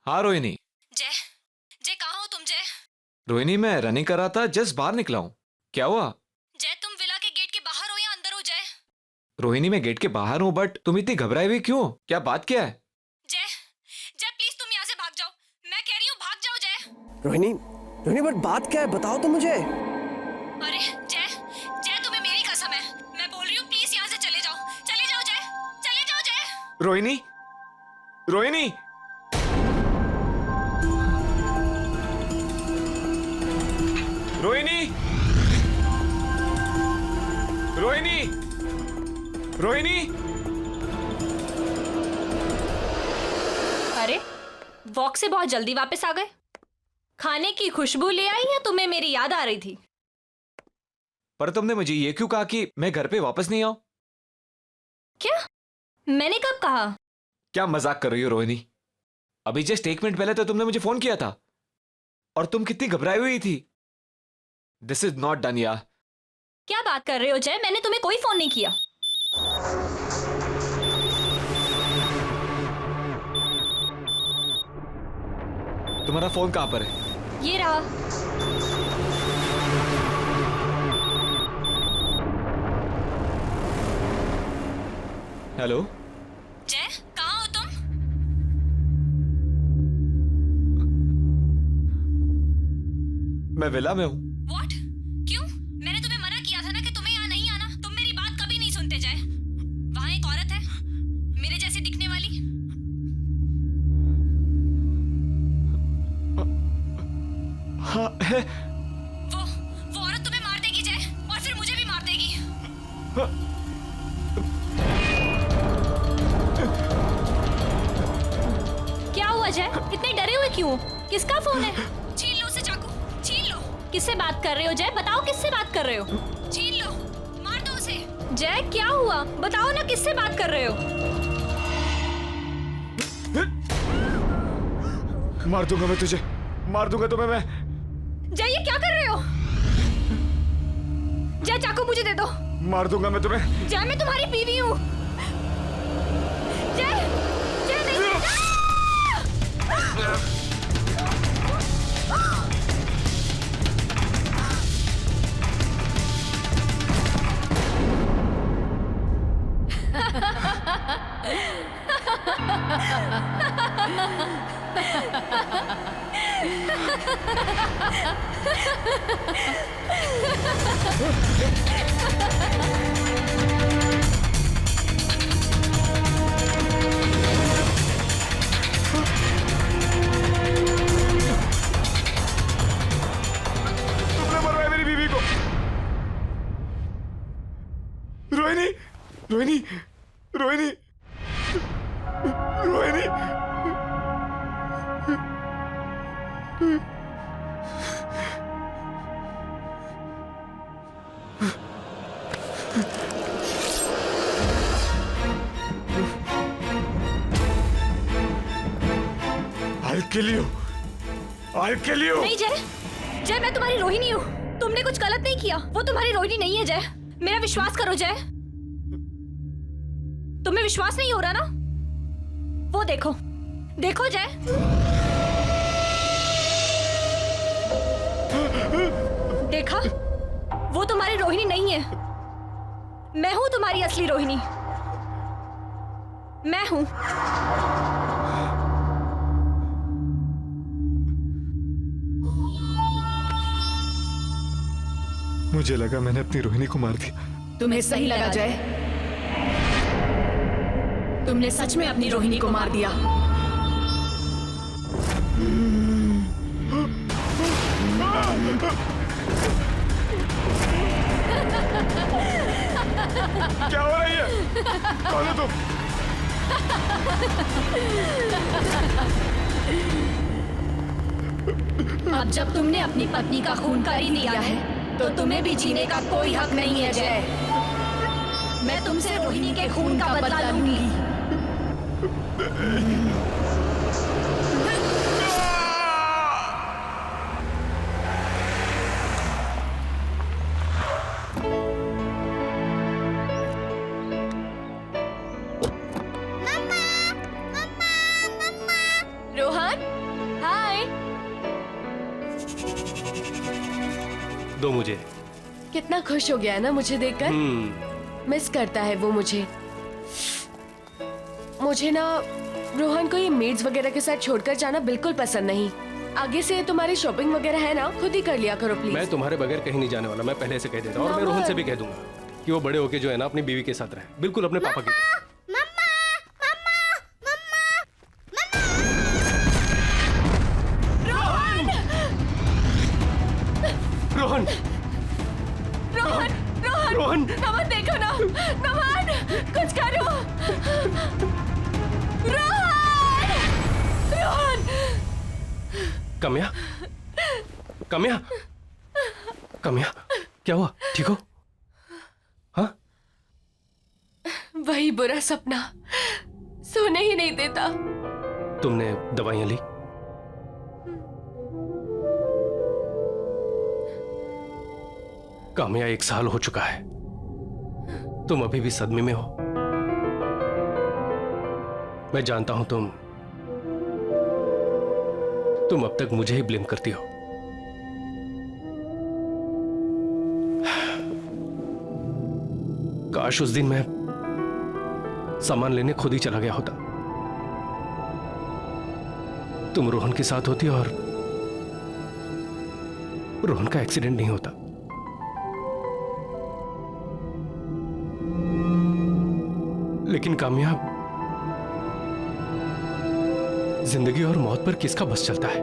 हाँ रोहिणी। जय, जय कहाँ हो तुम जय? रोहिणी मैं रनिंग कर रहा था, जस्ट बाहर निकला हूँ। क्या हुआ? जय तुम विला के गेट के बाहर हो या अंदर हो जय? रोहिणी मैं गेट के बाहर हूँ, बट तुम इतनी घबराई हुई क्यों? क्या बात क्या है? जय, जय प्लीज तुम यहाँ से भाग जाओ। मैं कह रही हूँ भाग जाओ जय। रोहिणी, रोहिणी बट बात क्या है, बताओ तो मुझे। अरे जय, जय तुम्हें मेरी कसम है, मैं बोल रही हूँ प्लीज यहाँ से चले जाओ। चले जाओ जय, चले जाओ जय। रोहिणी, रोहिणी, रोहिणी, रोहिणी, रोहिणी। अरे वॉक से बहुत जल्दी वापस आ गए। खाने की खुशबू ले आई या तुम्हें मेरी याद आ रही थी? पर तुमने मुझे ये क्यों कहा कि मैं घर पे वापस नहीं आऊं? क्या? मैंने कब कहा? क्या मजाक कर रही हो रोहिणी? अभी जस्ट 1 मिनट पहले तो तुमने मुझे फोन किया था और तुम कितनी घबराई हुई थी। दिस इज नॉट डन यार। क्या बात कर रहे हो जय? मैंने तुम्हें कोई फोन नहीं किया। तुम्हारा फोन कहाँ पर है? ये रहा। हेलो जय कहाँ हो तुम? मैं विला में हूँ। What? क्यों? मैंने तुम्हें मना किया था ना कि तुम्हें यहाँ नहीं आना। तुम मेरी बात कभी नहीं सुनते जय। वहाँ एक औरत है, मेरे जैसी दिखने वाली। हाँ है। वो औरत तुम्हें मार देगी जय, और फिर मुझे भी मार देगी। क्या हुआ जय? इतने डरे हुए क्यों? किसका फोन है? छीन लो उसे चाकू, छीन लो। किससे बात कर रहे हो जय? बताओ किससे बात कर रहे हो? छीन लो, मार दो उसे। जय क्या हुआ? बताओ ना किससे बात कर रहे हो? मार दूंगा मैं तुझे, मार दूंगा तुम्हें मैं। जय ये क्या कर रहे हो? जय चाकू मुझे दे दो। मार दूंगा मैं तुम्हें। जय मैं तुम्हारी बीवी हूँ। जय, जय नहीं। तुमने मरवाया मेरी बीवी को। Rohini, Rohini, Rohini, Rohini. I'll kill you. I'll kill you. नहीं जय, जय मैं तुम्हारी रोहिणी हूँ। तुमने कुछ गलत नहीं किया। वो तुम्हारी रोहिणी नहीं है जय। मेरा विश्वास करो जय। तुम्हें विश्वास नहीं हो रहा ना? वो देखो, देखो जय। देखा? वो तुम्हारी रोहिणी नहीं है। मैं हूं तुम्हारी असली रोहिणी। मैं हूं। मुझे लगा मैंने अपनी रोहिणी को मार दिया। तुम्हें सही लगा जय? तुमने सच में अपनी रोहिणी को मार दिया। क्या हो रही है? कौन हो तुम? अब जब तुमने अपनी पत्नी का खून कर ही लिया है, तो तुम्हें भी जीने का कोई हक नहीं है जय। मैं तुमसे रोहिणी के खून का बदला लूंगी। रोहन दो मुझे। कितना खुश हो गया है ना मुझे देखकर। मिस करता है वो मुझे। मुझे ना रोहन को ये मेड्स वगैरह के साथ छोड़कर जाना बिल्कुल पसंद नहीं। आगे से तुम्हारी शॉपिंग वगैरह है ना, खुद ही कर लिया करो प्लीज। मैं तुम्हारे बगैर कहीं नहीं जाने वाला, मैं पहले से कह देता हूँ। और मैं रोहन से भी कह दूंगा कि वो बड़े होके जो है ना अपनी बीवी के साथ रहे, बिल्कुल अपने पापा की तरह। रोहन रोहन रोहन रोहन नमन देखो ना, नमन कुछ करो। रोहन रोहन कम्या, कम्या, कम्या, क्या हुआ? ठीक हो? हाँ? वही बुरा सपना सोने ही नहीं देता। तुमने दवाइयां ली? काम्या 1 साल हो चुका है, तुम अभी भी सदमे में हो। मैं जानता हूं तुम अब तक मुझे ही ब्लेम करती हो। काश उस दिन मैं सामान लेने खुद ही चला गया होता, तुम रोहन के साथ होती और रोहन का एक्सीडेंट नहीं होता। लेकिन कामयाब, जिंदगी और मौत पर किसका बस चलता है?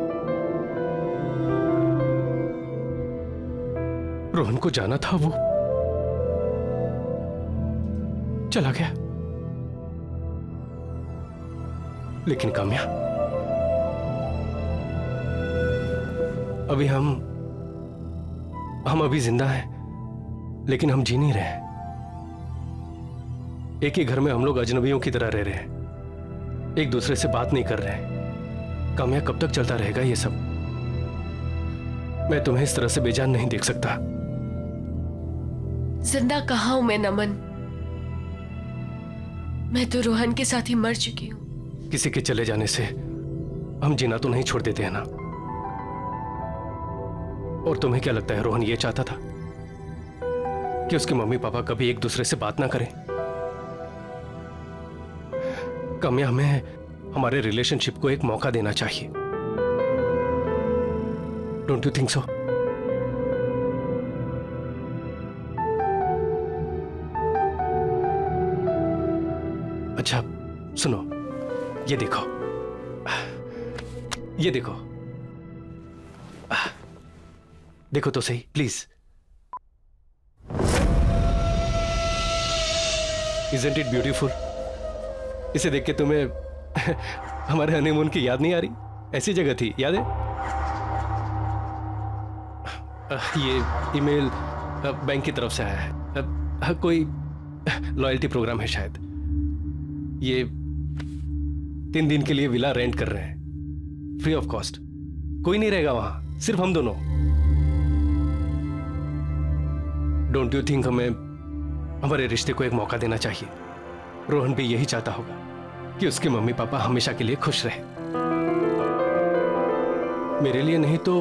रोहन को जाना था, वो चला गया। लेकिन काम्या, अभी हम अभी जिंदा हैं, लेकिन हम जी नहीं रहे हैं। एक ही घर में हम लोग अजनबियों की तरह रह रहे हैं, एक दूसरे से बात नहीं कर रहे हैं। काम्या, कब तक चलता रहेगा ये सब? मैं तुम्हें इस तरह से बेजान नहीं देख सकता। जिंदा कहाँ हूं मैं नमन, मैं तो रोहन के साथ ही मर चुकी हूँ। किसी के चले जाने से हम जीना तो नहीं छोड़ देते हैं ना। और तुम्हें क्या लगता है रोहन ये चाहता था कि उसके मम्मी पापा कभी एक दूसरे से बात ना करें? काम्या, हमें हमारे रिलेशनशिप को एक मौका देना चाहिए। Don't you think so? अच्छा सुनो, ये देखो, ये देखो, देखो तो सही प्लीज। Isn't it beautiful? इसे देख के तुम्हें हमारे हनीमून की याद नहीं आ रही? ऐसी जगह थी, याद है? ये ईमेल बैंक की तरफ से आया है, कोई लॉयल्टी प्रोग्राम है शायद। ये 3 दिन के लिए विला रेंट कर रहे हैं, फ्री ऑफ कॉस्ट। कोई नहीं रहेगा वहां, सिर्फ हम दोनों। डोंट यू थिंक हमें हमारे रिश्ते को एक मौका देना चाहिए? रोहन भी यही चाहता होगा कि उसके मम्मी पापा हमेशा के लिए खुश रहे। मेरे लिए नहीं तो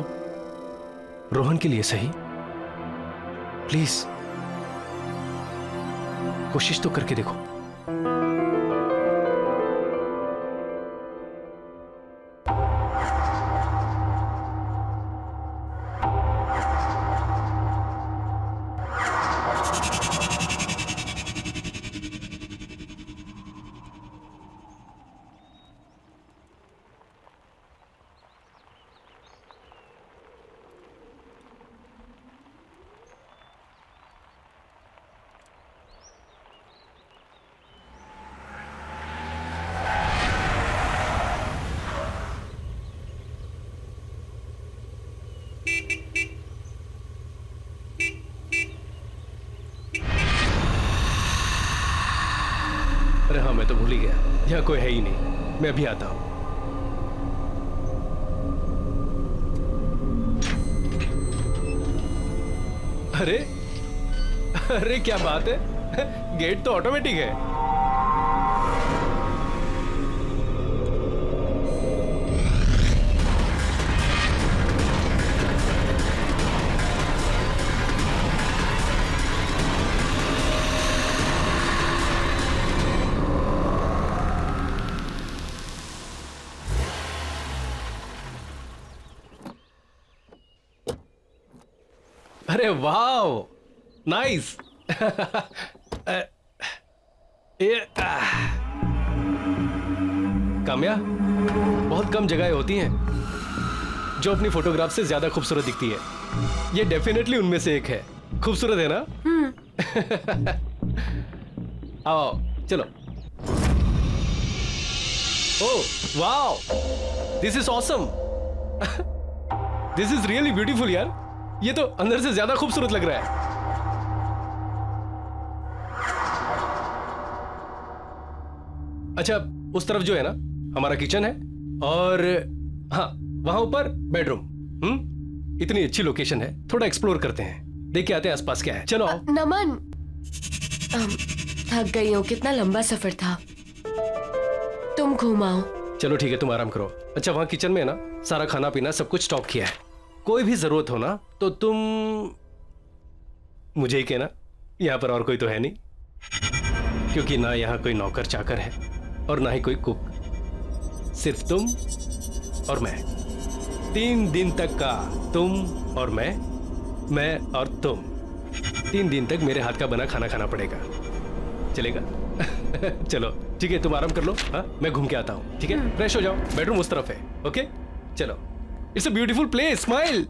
रोहन के लिए सही। प्लीज कोशिश तो करके देखो। अरे हाँ, मैं तो भूल ही गया, यहाँ कोई है ही नहीं। मैं अभी आता हूँ। अरे अरे क्या बात है, गेट तो ऑटोमेटिक है। अरे वाह, नाइस। काम्या, बहुत कम जगहें होती हैं जो अपनी फोटोग्राफ से ज्यादा खूबसूरत दिखती है। ये डेफिनेटली उनमें से एक है। खूबसूरत है ना? आओ चलो। Oh wow, this is awesome. This is really beautiful यार। ये तो अंदर से ज्यादा खूबसूरत लग रहा है। अच्छा, उस तरफ जो है ना हमारा किचन है, और हाँ वहां ऊपर बेडरूम। इतनी अच्छी लोकेशन है, थोड़ा एक्सप्लोर करते हैं, देख के आते हैं आसपास क्या है। चलो आओ। नमन, थक गई हूँ, कितना लंबा सफर था। तुम घुमाओ। चलो ठीक है, तुम आराम करो। अच्छा, वहां किचन में है ना सारा खाना पीना सब कुछ स्टॉक किया है। कोई भी जरूरत हो ना तो तुम मुझे ही कहना। यहाँ पर और कोई तो है नहीं, क्योंकि ना यहाँ कोई नौकर चाकर है और ना ही कोई कुक। सिर्फ तुम और मैं। 3 दिन तक का तुम और मैं और तुम। 3 दिन तक मेरे हाथ का बना खाना खाना पड़ेगा। चलेगा? चलो ठीक है, तुम आराम कर लो। हाँ, मैं घूम के आता हूँ। ठीक है, फ्रेश हो जाओ। बेडरूम उस तरफ है। ओके चलो। It's a beautiful place. Smile.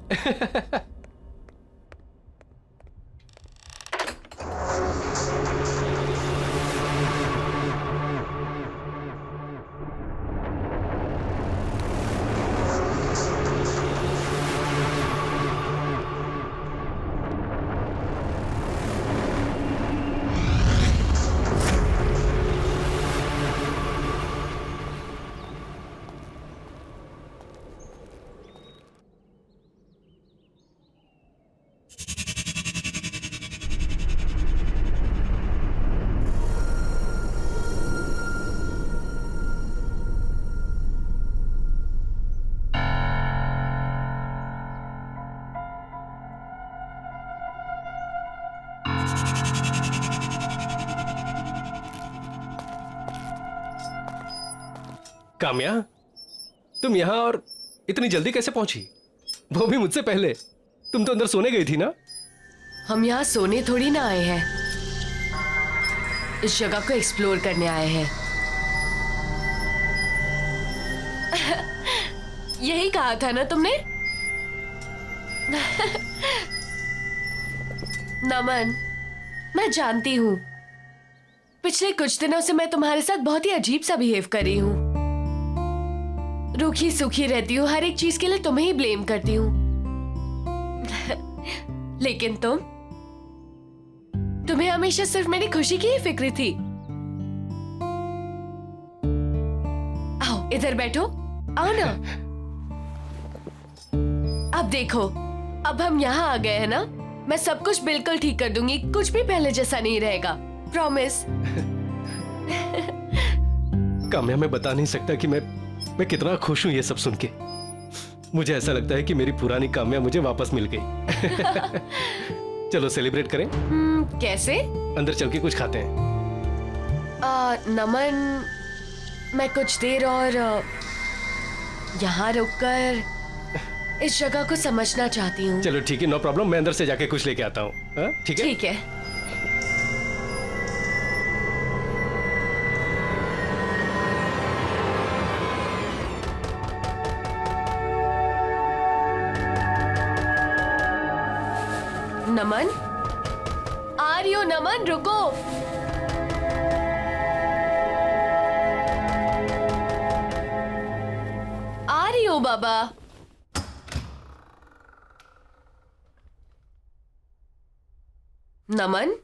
Kamya, तुम यहाँ और इतनी जल्दी कैसे पहुंची? वो भी मुझसे पहले। तुम तो अंदर सोने गई थी ना? हम यहाँ सोने थोड़ी ना आए हैं, इस जगह को एक्सप्लोर करने आए हैं। यही कहा था ना तुमने? नमन, मैं जानती हूँ पिछले कुछ दिनों से मैं तुम्हारे साथ बहुत ही अजीब सा बिहेव कर रही हूँ। रूखी सूखी रहती हूँ, हर एक चीज के लिए तुम्हें ही ब्लेम करती हूँ। लेकिन तुम्हें हमेशा सिर्फ मेरी खुशी की ही फिक्र थी। आओ इधर बैठो, आओ ना। अब देखो, अब हम यहाँ आ गए हैं ना, मैं सब कुछ बिल्कुल ठीक कर दूंगी। कुछ भी पहले जैसा नहीं रहेगा, प्रॉमिस। काम्या, मैं बता नहीं सकता कि मैं कितना खुश हूं ये सब सुन के। मुझे ऐसा लगता है कि मेरी पुरानी काम्या मुझे वापस मिल गई। चलो सेलिब्रेट करें। कैसे? अंदर चल के कुछ खाते हैं। नमन, मैं कुछ देर और यहाँ रुककर इस जगह को समझना चाहती हूँ। चलो ठीक है, नो प्रॉब्लम। मैं अंदर से जाके कुछ लेके आता हूँ। ठीक है? ठीक है। नमन, आ रही हो? नमन रुको। आ रही हो बाबा। नमन,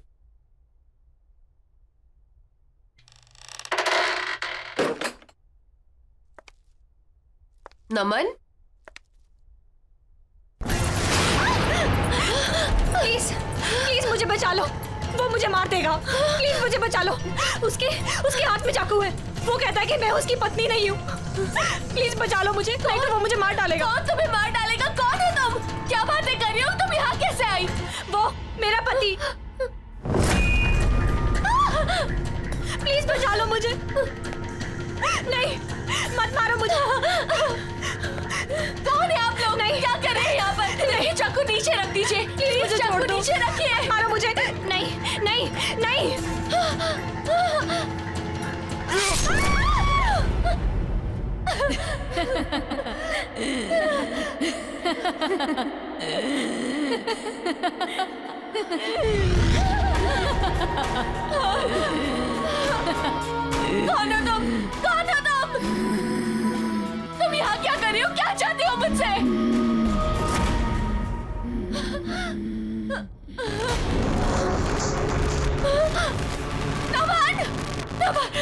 नमन, प्लीज प्लीज मुझे बचा लो, वो मुझे मार देगा। प्लीज मुझे बचा लो। उसके हाथ में चाकू है। वो कहता है कि मैं उसकी पत्नी नहीं हूँ। प्लीज बचा लो मुझे, नहीं तो वो मुझे मार डालेगा। कौन तुम्हें मार डालेगा? कौन है तुम? क्या बातें कर रही हो? तुम यहाँ कैसे आई? वो मेरा पति। प्लीज बचा लो मुझे। नहीं, मत मारो मुझे। कौन है आप लोग? नहीं, क्या कर रहे हैं यहाँ पर? नहीं, चाकू नीचे रख दीजिए। प्लीज मुझे छोड़ पीछे रखिए। मारो मुझे। नहीं नहीं नहीं। कौन हो तुम? कौन हो तुम? तुम यहाँ क्या कर रही हो? क्या चाहती हो मुझसे? नमन! नमन!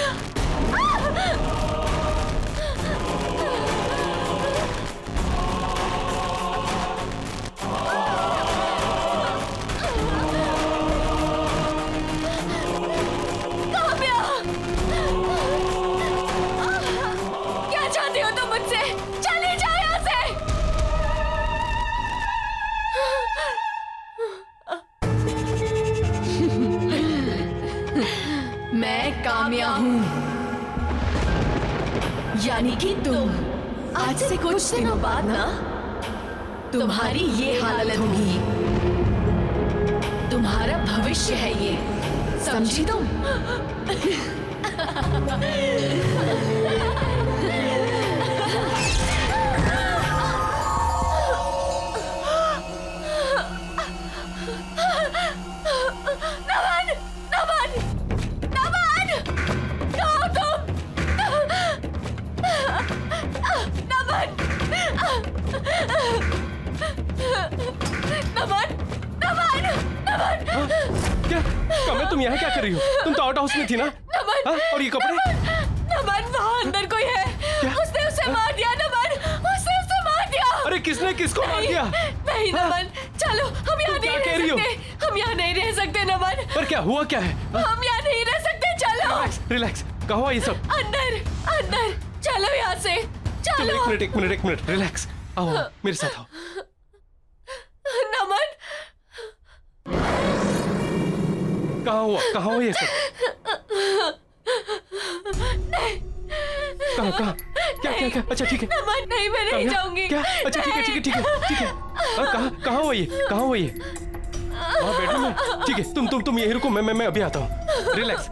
काम्या! क्या चाहती हो तुम मुझसे? चले जाओ यहाँ से! मैं काम्या हूँ, यानी कि तुम। आज से कुछ दिनों बाद ना तुम्हारी ये हालत होगी। तुम्हारा भविष्य है ये, समझी तुम? नमन! नमन! नमन! कहाँ तुम? नमन! नमन! नमन! नमन! क्या काम्या, तुम यहाँ क्या कर रही हो? तुम तो आउट हाउस में थी ना? नमन! हाँ? और ये कपड़े? नमन, वहाँ अंदर कोई है। क्या? उसने उसे मार दिया। नमन, उसने उसे मार दिया। अरे किसने किसको मार दिया? नहीं नमन, चलो हम यहाँ क्या नहीं कह रह रही हो? सकते। हम यहाँ नहीं रह सकते नमन। पर क्या हुआ, क्या है? हम यहाँ नहीं रह सकते। चलो रिलैक्स रिलैक्स, कहाँ हुआ ये सब? अंदर अंदर चलो यहाँ से। चलो चलो एक मिनट रिलैक्स, आओ आओ, मेरे साथ आओ। नमन, कहाँ हुआ ये सब? कहाँ क्या? अच्छा ठीक है। नमन नहीं, मैं नहीं काम्या, जाऊंगी। क्या? अच्छा ठीक है। हाँ, कहाँ हुआ ये? हाँ बेडरूम में। ठीक है, तुम यहीं रुको, मैं अभी आता हूँ। रिलैक्स।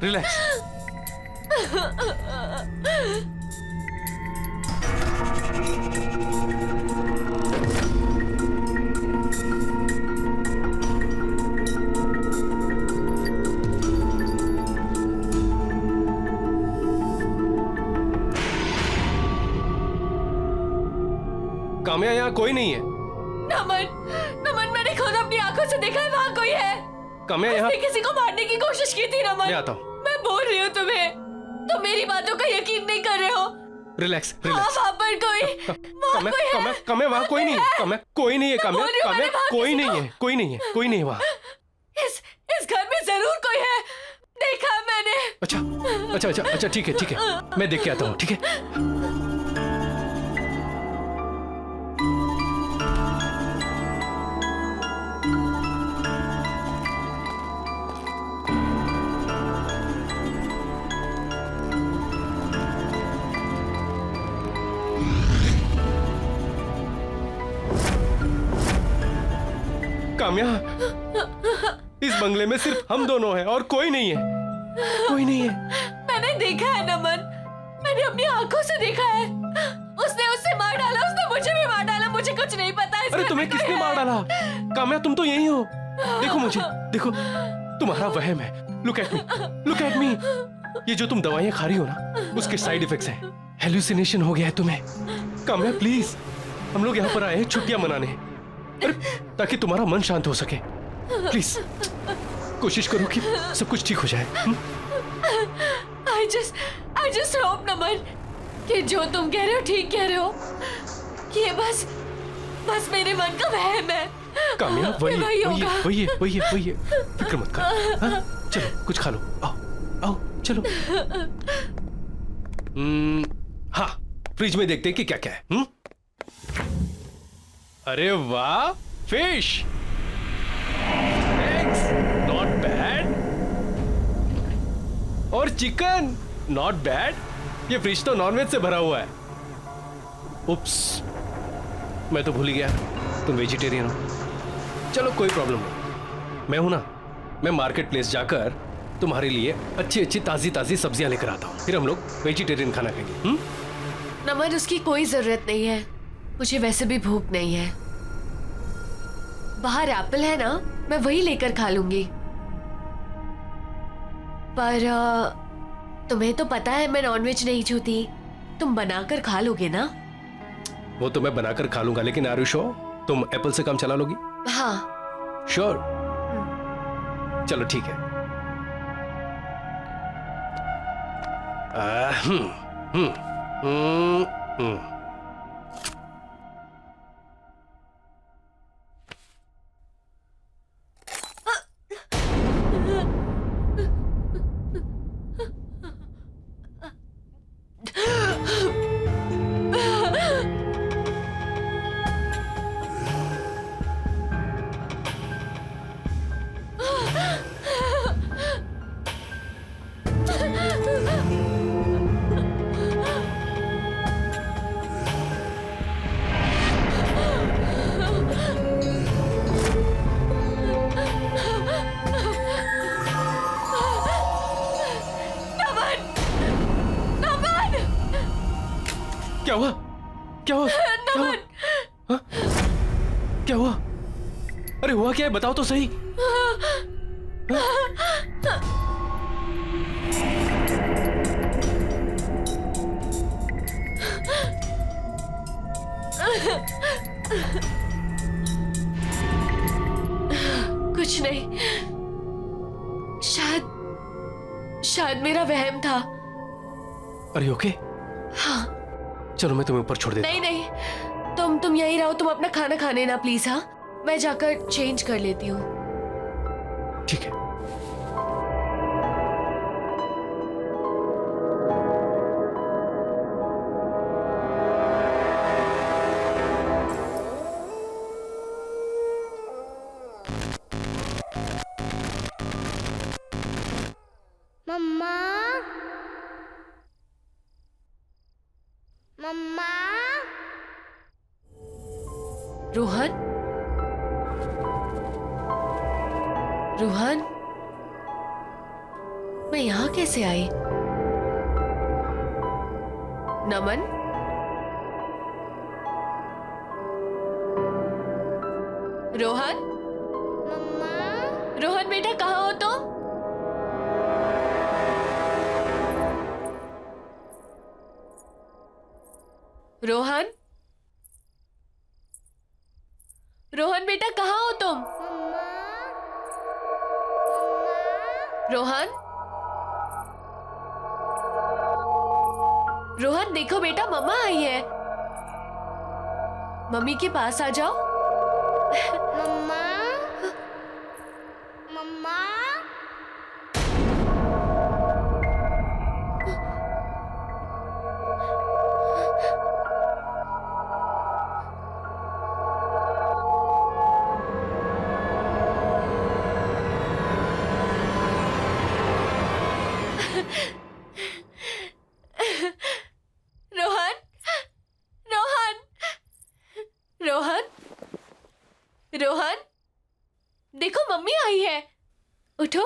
काम्या, यहाँ कोई नहीं है। नमन, मैंने खुद अपनी आंखों से देखा है, वहाँ कोई है। काम्या, यहाँ उसने किसी को मारने की कोशिश की थी। नमन, मैं आता हूँ। मैं बोल रही हूँ तुम्हें, तुम मेरी बातों का यकीन नहीं कर रहे हो। रिलैक्स। वहाँ पर कोई, वहाँ कोई है। काम्या, वहाँ कोई नहीं है। काम्या, कोई नहीं है। काम्या, बोल रही हूँ, मैंने वहाँ कोई किसी नहीं है। कोई नहीं है वहाँ। इस घर में जरूर कोई है, देखा है मैंने। अच्छा, ठीक है। मैं देख के आता हूँ, ठीक है? काम्या, इस बंगले में सिर्फ हम दोनों हैं और कोई नहीं है। मैंने देखा है नमन, मैंने अपनी आंखों से देखा है। उसने उससे मार डाला, उसने मुझे भी मार डाला। मुझे कुछ नहीं पता है। अरे तुम्हें किसने मार डाला? काम्या, तुम तो यही हो। देखो मुझे, देखो, तुम्हारा वहम है। Look at me. ये जो तुम दवाइयां खा रही हो ना, उसके साइड इफेक्ट्स हैं। हेलुसिनेशन हो गया है तुम्हें। काम्या प्लीज, हम लोग यहाँ पर आए हैं छुट्टियां मनाने, अरे ताकि तुम्हारा मन शांत हो सके। प्लीज कोशिश करो कि सब कुछ ठीक हो जाए। I just hope नमन कि जो तुम कह रहे हो ठीक कह रहे हो, कि ये बस मेरे मन का वहम है। काम्या, वही होगा। वही है। फिक्र मत कर। हाँ? चलो कुछ खा लो। आओ चलो। हाँ, फ्रिज में देखते हैं कि क्या क्या है। अरे वाह, फिश, एग्स, नॉट बैड, और चिकन, नॉट बैड। ये फ्रिज तो नॉनवेज से भरा हुआ है। उप्स, मैं तो भूल ही गया तुम वेजिटेरियन हो। चलो कोई प्रॉब्लम नहीं, मैं हूं ना, मैं मार्केट प्लेस जाकर तुम्हारे लिए अच्छी अच्छी ताजी ताजी सब्जियां लेकर आता हूँ, फिर हम लोग वेजिटेरियन खाना खाएंगे। नमन, उसकी कोई जरूरत नहीं है, मुझे वैसे भी भूख नहीं है। बाहर एप्पल है ना, मैं वही लेकर खा लूंगी। पर तुम्हें तो पता है मैं नॉनवेज नहीं छूती, तुम बनाकर खा लोगे ना? वो तो मैं बनाकर खा लूंगा, लेकिन आर यू श्योर तुम एप्पल से काम चला लोगी? हाँ। श्योर? चलो ठीक है। क्या हुआ? क्या हुआ? क्या हुआ? हाँ? क्या हुआ? अरे हुआ क्या है, बताओ तो सही। कुछ नहीं, शायद मेरा वहम था। अरे ओके? हाँ। चलो मैं तुम्हें ऊपर छोड़ देता नहीं नहीं, तुम यहीं रहो, तुम अपना खाना खाने ना प्लीज। हाँ, मैं जाकर चेंज कर लेती हूँ। हूँ। ठीक है। मम्मा, मम्मा। रोहन, रोहन, मैं यहाँ कैसे आई? नमन, रोहन, मम्मा। रोहन बेटा कहाँ हो तुम? रोहन, रोहन बेटा कहाँ हो तुम? रोहन, रोहन देखो बेटा, मम्मा आई है। मम्मी के पास आ जाओ। मम्मा, मम्मा। रोहन, रोहन, रोहन, रोहन, देखो मम्मी आई है, उठो।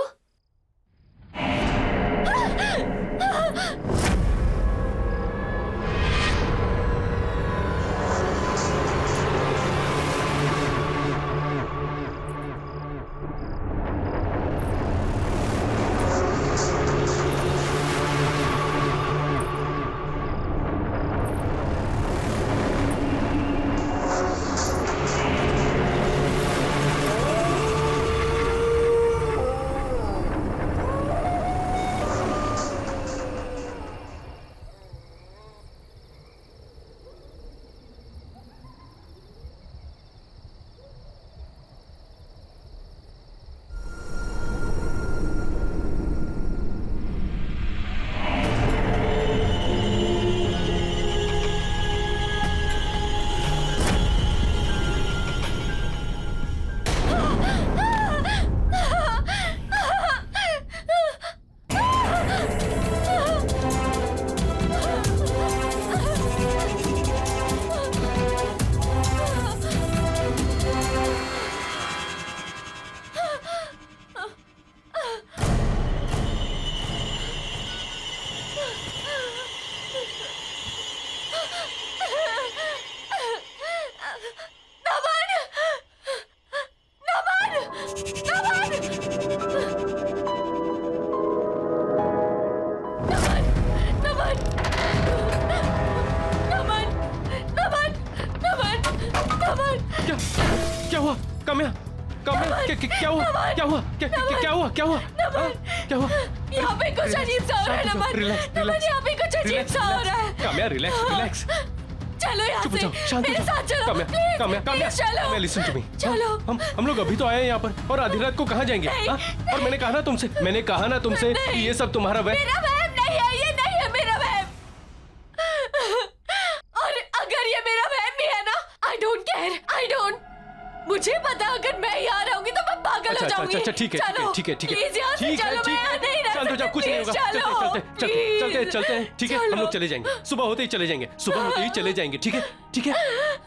क्या क्या हुआ काम्या? काम्या क्या हुआ? क्या हुआ? क्या हुआ? क्या हुआ? हाँ? क्या हुआ? यहाँ पे कुछ अजीब सा हो रहा है नमन। रिलैक्स, नमन, रिलैक्स। यहाँ पे कुछ अजीब सा हो रहा है। Kamya relax, relax. चलो यहाँ चुप हो से, जाओ, शांत हो मेरे जाओ। साथ चलो। काम्या, प्लीज, काम्या, काम्या, प्लीज चलो। Kamya, listen to me। चलो। हम लोग अभी तो आए हैं यहाँ पर और आधी रात को कहाँ जाएंगे? नहीं। हाँ? और मैंने कहा ना तुमसे कि ये सब तुम्हारा वह। मेरा वहम नहीं है, ये नहीं है मेरा वहम। और अगर ये मेरा वहम भी है ना, I don't care, I don't. मुझे पता अगर मैं यहाँ रहूंगी तो मैं पागल हो जाऊंगी। अच्छा ठीक है चलो, ठीक है ठीक है प्लीज यहाँ से ठीक है चलो, ठीक मैं यहाँ नहीं रह शांत हो जाओ, सकती, कुछ नहीं होगा। प्लीज चलो, चलते हैं ठीक है। चलो। हम लोग चले जाएंगे, सुबह होते ही चले जाएंगे, सुबह होते ही चले जाएंगे। ठीक है ठीक है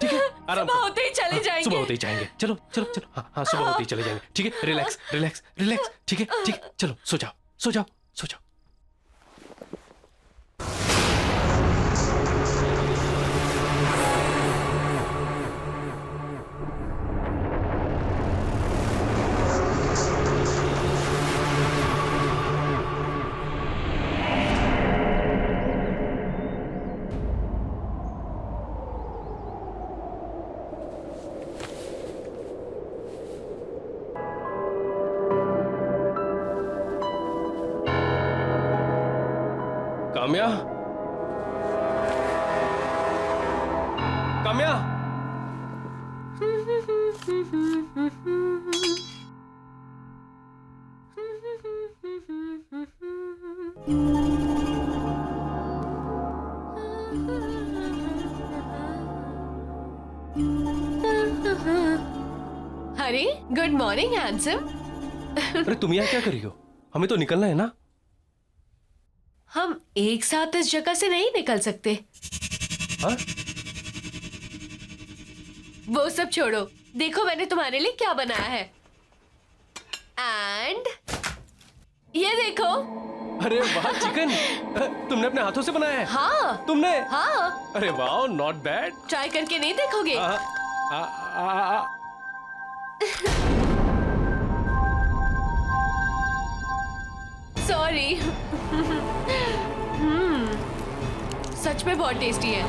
ठीक है, आराम सुबह करो। होते ही चले हाँ, जाएंगे। सुबह होते ही जाएंगे। चलो चलो चलो, हाँ सुबह होते ही चले जाएंगे। ठीक है, रिलैक्स रिलैक्स रिलैक्स। ठीक है चलो, सो जाओ सो जाओ सो जाओ। काम्या, काम्या, हरी, गुड मॉर्निंग हैंडसम। अरे तुम यहाँ क्या कर रही हो? हमें तो निकलना है ना। हम एक साथ इस जगह से नहीं निकल सकते। हाँ? वो सब छोड़ो, देखो मैंने तुम्हारे लिए क्या बनाया है। एंड ये देखो। अरे वाह, चिकन तुमने अपने हाथों से बनाया है? हाँ तुमने? हाँ, अरे वाह, नॉट बैड। ट्राई करके नहीं देखोगे? सॉरी। सच में बहुत टेस्टी है।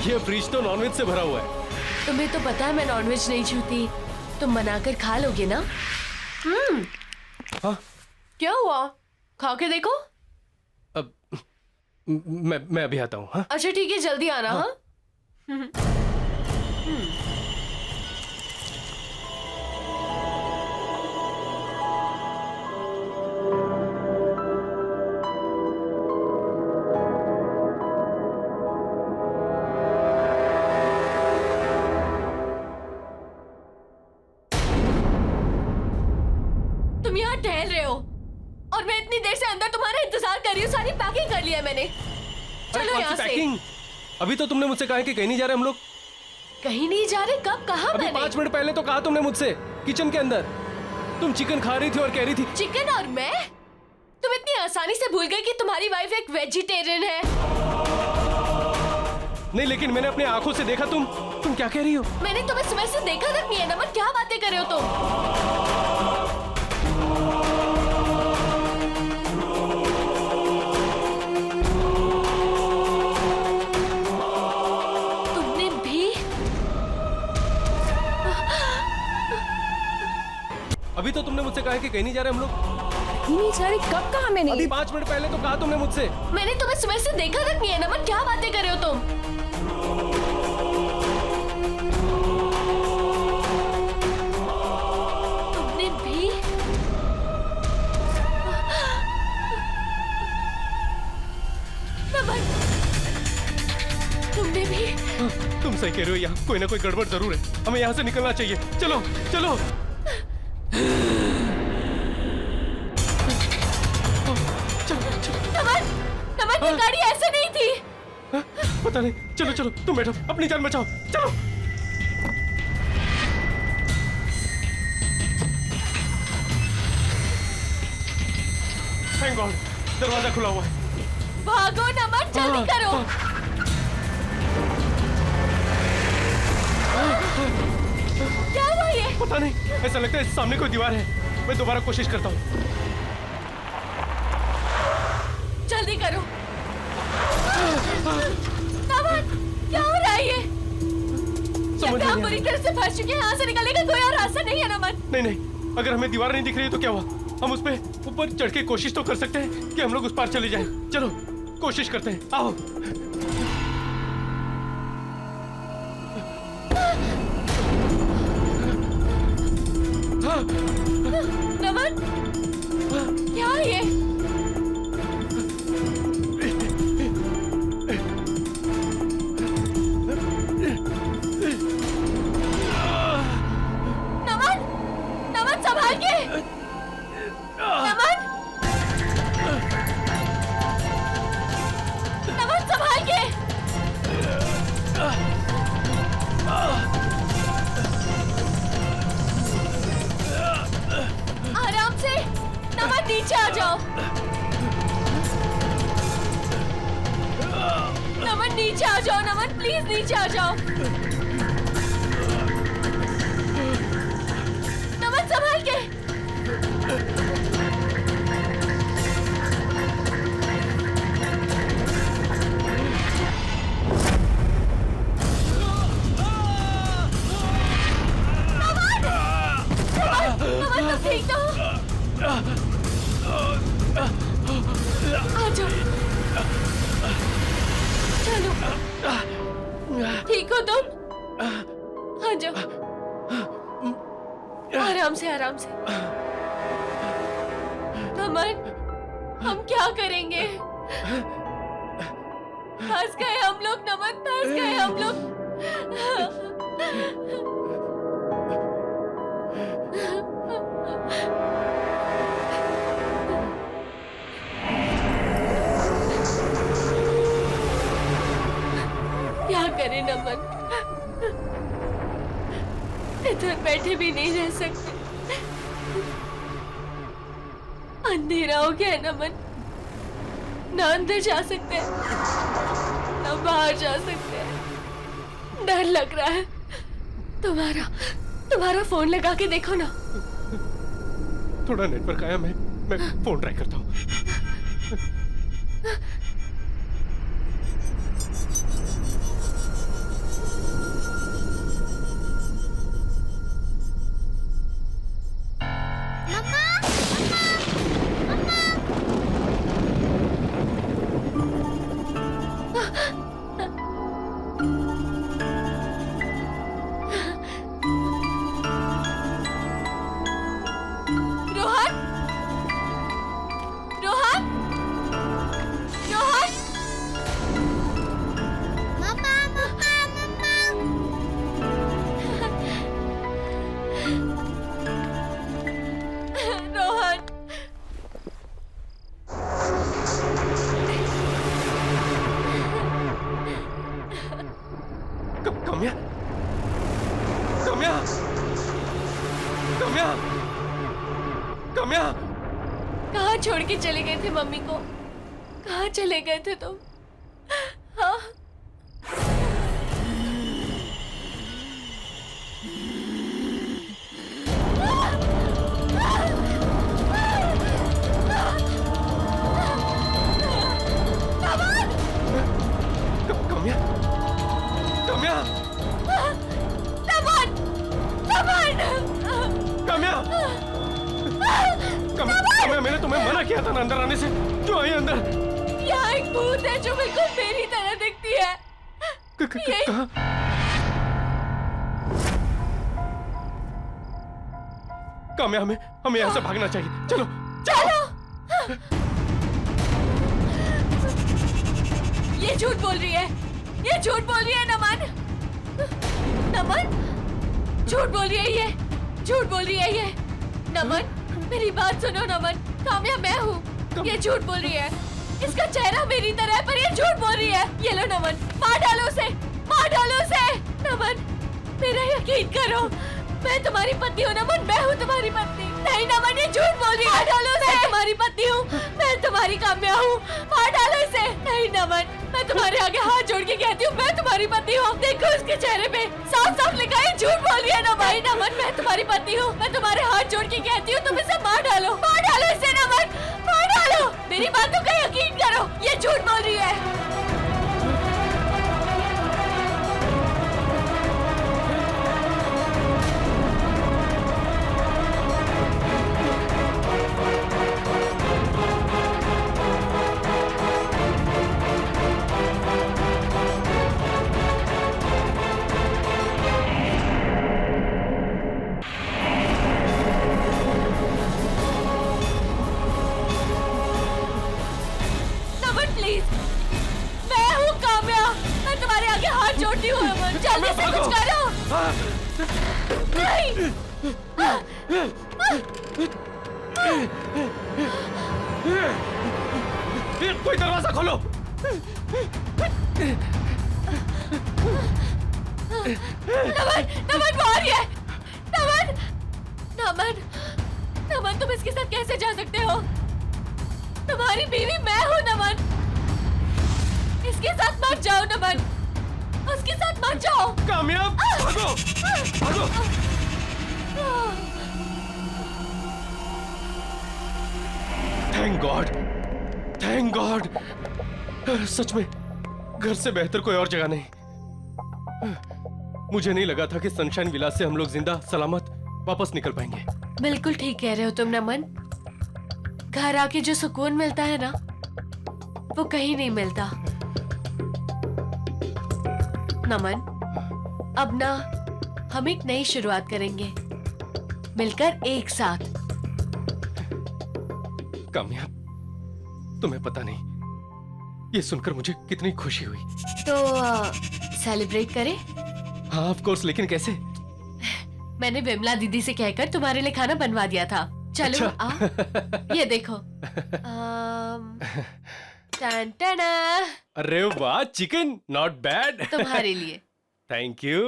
ये फ्रिज तो नॉनवेज से भरा हुआ है। तुम्हें तो पता है मैं नॉनवेज नहीं छूती। तुम बनाकर खा लोगे ना? हाँ? क्या हुआ? खा के देखो। अब मैं अभी आता हूँ। हाँ? अच्छा ठीक है, जल्दी आना। हाँ, तुम यहाँ टहल रहे हो और मैं इतनी देर से अंदर तुम्हारा इंतजार कर रही हूँ। सारी पैकिंग कर ली है मैंने। अरे चलो कौन सी यहाँ से। पैकिंग? अभी तो तुमने मुझसे कहा है कि कहीं नहीं जा रहे हम लोग। कहीं नहीं जा रहे? कब कहा अभी मैंने? 5 मिनट पहले तो कहा तुमने मुझसे, किचन के अंदर। तुम चिकन खा रही थी और कह रही थी। चिकन और मैं? तुम इतनी आसानी से भूल गए कि तुम्हारी वाइफ एक वेजिटेरियन है। नहीं, लेकिन मैंने अपनी आंखों से देखा। तुम क्या कह रही हो? मैंने तुम्हें सुबह से देखा तक नहीं है नमन। क्या बातें कर रहे हो तुम? तुमने भी? अभी तो तुमने मुझसे कहा है कि कहीं नहीं जा रहे हम लोग। नहीं जा रही। कब कहा मैंने? अभी 5 मिनट पहले तो कहा तुमने मुझसे। मैंने तुम्हें सुबह से देखा तक नहीं है नमन। क्या बातें कर रहे हो तुम? तुमने भी? नमन, तुमने भी? तुम सही कह रहे हो, यहाँ कोई ना कोई गड़बड़ जरूर है। हमें यहाँ से निकलना चाहिए। चलो चलो। नमन, नमन ये गाड़ी ऐसे नहीं थी। पता नहीं। चलो चलो, तुम बैठो, अपनी जान बचाओ। चलो। थैंक गॉड, दरवाजा खुला हुआ है। भागो नमन, जल्दी करो। क्या हुआ ये? पता नहीं, ऐसा लगता है सामने कोई दीवार है। मैं दोबारा कोशिश करता हूँ। बुरी तरह से फंस चुके हैं, यहाँ से निकलने का कोई और रास्ता नहीं है नमन। नहीं नहीं, अगर हमें दीवार नहीं दिख रही है तो क्या हुआ? हम उस पे ऊपर चढ़ के कोशिश तो कर सकते हैं कि हम लोग उस पार चले जाएं। चलो कोशिश करते हैं, आओ। नमन, क्या है ये? नमन, नमन संभाल के। नमन, नमन संभाल के। आराम से। नमन नीचे आ जाओ। नमन नीचे आ जाओ, नमन प्लीज नीचे आ जाओ। नमन संभाल के। नमन तुम ठीक तो हो? आ जाओ, चलो। ठीक हो तुम? आ जाओ, आराम से आराम से। नमन, हम क्या करेंगे? फंस गए हम लोग नमन, फंस गए हम लोग। क्या करें नमन, इधर बैठे भी नहीं रह सकते। अंधेरा हो गया है नमन, ना अंदर जा सकते हैं ना बाहर जा सकते हैं। डर लग रहा है। तुम्हारा फोन लगा के देखो ना। थोड़ा नेटवर्क आया, मैं फोन ट्राई करता हूँ। रोहन, रोहन, रोहन, मम्मा मम्मा मम्मा। रोहन, काम्या, काम्या, काम्या, काम्या। कहाँ छोड़ के चले गए थे मम्मी को? कहाँ चले गए थे तुम? हाँ? काम्या, काम्या, नमन, नमन, काम्या, काम्या, मैंने तुम्हें मना किया था ना अंदर आने से। क्यों आई अंदर? यहाँ एक भूत है जो बिल्कुल मेरी तरह दिखती है। यही- कहाँ? काम्या, हमें यहाँ से भागना चाहिए। चलो चलो। ये झूठ बोल रही है, ये झूठ बोल रही है नमन, नमन झूठ बोल रही है, ये झूठ बोल रही है ये। नमन मेरी बात सुनो नमन, काम्या मैं हूँ। ये झूठ बोल रही है, इसका चेहरा मेरी तरह है पर ये झूठ बोल रही है। ये लो नमन, मार डालो उसे, मार डालो उसे। नमन मेरा यकीन करो, मैं तुम्हारी पत्नी हूँ नमन, मैं हूँ तुम्हारी पत्नी। नहीं नमन ये झूठ बोल रही है। मार डालो उसे। मैं तुम्हारी पत्नी हूँ, मैं तुम्हारी काम्या हूँ। मार डालो इसे। नहीं नमन मैं तुम्हारे आगे हाथ जोड़ के कहती हूँ मैं तुम्हारी पत्नी हूँ। देखो उसके चेहरे पे साफ साफ लिखा है झूठ बोल रही है ना भाई। नमन मैं तुम्हारी पत्नी हूँ, मैं तुम्हारे हाथ जोड़ के कहती हूँ तुम इसे मार डालो, मार डालो इसे नमन, मार डालो। मेरी बातों का यकीन करो, ये झूठ बोल रही है। छोटी हूँ अमन, जल्दी से कुछ करो। नहीं। कोई दरवाजा खोलो। नमन, नमन बाहर है। नमन, नमन, नमन तुम इसके साथ कैसे जा सकते हो? तुम्हारी बीवी मैं हूँ नमन। इसके साथ मत जाओ नमन, उसके साथ मत जाओ। कामयाब, भागो, भागो। Thank God, thank God. सच में घर से बेहतर कोई और जगह नहीं। मुझे नहीं लगा था कि सनशाइन विला से हम लोग जिंदा सलामत वापस निकल पाएंगे। बिल्कुल ठीक कह रहे हो तुम नमन। घर आके जो सुकून मिलता है ना, वो कहीं नहीं मिलता। नमन, अब ना हम एक नई शुरुआत करेंगे, मिलकर एक साथ। कामयाब, तुम्हें पता नहीं ये सुनकर मुझे कितनी खुशी हुई। तो सेलिब्रेट करें? हाँ ऑफ कोर्स, लेकिन कैसे? मैंने विमला दीदी से कहकर तुम्हारे लिए खाना बनवा दिया था। चलो अच्छा। आओ, ये देखो। टन टना, अरे वाह, चिकन नॉट बैड। तुम्हारे लिए। Thank you.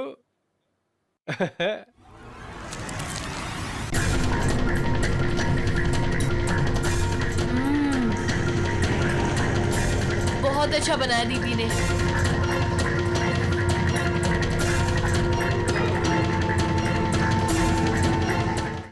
बहुत अच्छा बनाया दीदी ने।